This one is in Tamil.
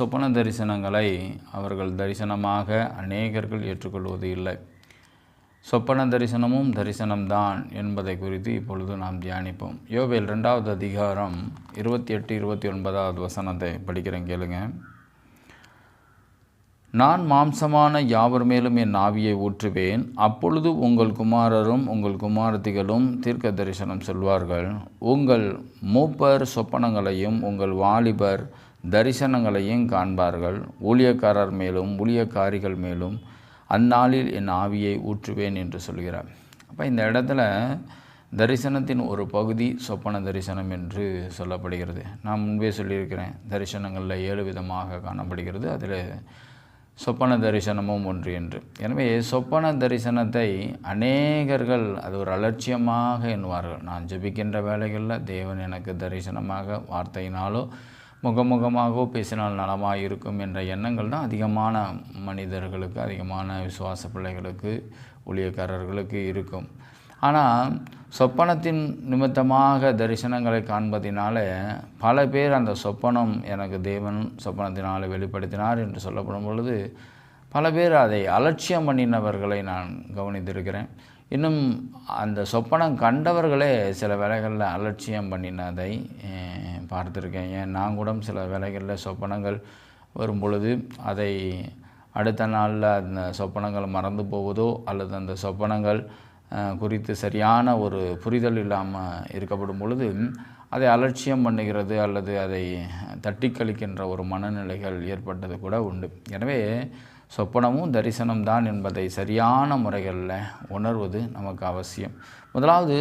சொப்பன தரிசனங்களை அவர்கள் தரிசனமாக அநேகர்கள் ஏற்றுக்கொள்வது இல்லை. சொப்பன தரிசனமும் தரிசனம்தான் என்பதை குறித்து இப்பொழுது நாம் தியானிப்போம். யோவேல் 2வது அதிகாரம் 28, 29வது வசனத்தை படிக்கிறேன், கேளுங்க. நான் மாம்சமான யாவர் மேலும் என் ஆவியை ஊற்றுவேன். அப்பொழுது உங்கள் குமாரரும் உங்கள் குமாரத்திகளும் தீர்க்க தரிசனம் சொல்வார்கள். உங்கள் மூப்பர் சொப்பனங்களையும் உங்கள் வாலிபர் தரிசனங்களையும் காண்பார்கள். ஊழியக்காரர் மேலும் ஊழியக்காரிகள் மேலும் அந்நாளில் என் ஆவியை ஊற்றுவேன் என்று சொல்கிறார். அப்போ இந்த இடத்துல தரிசனத்தின் ஒரு பகுதி சொப்பன தரிசனம் என்று சொல்லப்படுகிறது. நான் முன்பே சொல்லியிருக்கிறேன், தரிசனங்களில் 7 விதமாக காணப்படுகிறது. அதில் சொப்பன தரிசனமும் ஒன்று என்று. எனவே சொப்பன தரிசனத்தை அநேகர்கள் அது ஒரு அலட்சியமாக எண்ணுவார்கள். நான் ஜெபிக்கின்ற வேளைகளில் தேவன் எனக்கு தரிசனமாக வார்த்தையினாலோ முகமுகமாகவோ பேசினால் நலமாக இருக்கும் என்ற எண்ணங்கள் தான் அதிகமான மனிதர்களுக்கு, அதிகமான விசுவாச பிள்ளைகளுக்கு, ஊழியக்காரர்களுக்கு இருக்கும். ஆனால் சொப்பனத்தின் நிமித்தமாக தரிசனங்களை காண்பதினால பல பேர் அந்த சொப்பனம் எனக்கு தேவன் சொப்பனத்தினால் வெளிப்படுத்தினார் என்று சொல்லப்படும் பொழுது பல பேர் அதை அலட்சியம் பண்ணினவர்களை நான் கவனித்திருக்கிறேன். இன்னும் அந்த சொப்பனம் கண்டவர்களே சில வேளைகளில் அலட்சியம் பண்ணினதை பார்த்துருக்கேன். ஏன் நான் கூட சில வேளைகளில் சொப்பனங்கள் வரும் பொழுது அதை அடுத்த நாளில் அந்த சொப்பனங்கள் மறந்து போவதோ அல்லது அந்த சொப்பனங்கள் குறித்து சரியான ஒரு புரிதல் இல்லாமல் இருக்கப்படும் பொழுது அதை அலட்சியம் பண்ணுகிறது அல்லது அதை தட்டி கழிக்கின்ற ஒரு மனநிலைகள் ஏற்பட்டது கூட உண்டு. எனவே சொப்பனமும் தரிசனம்தான் என்பதை சரியான முறைகளில் உணர்வது நமக்கு அவசியம். முதலாவது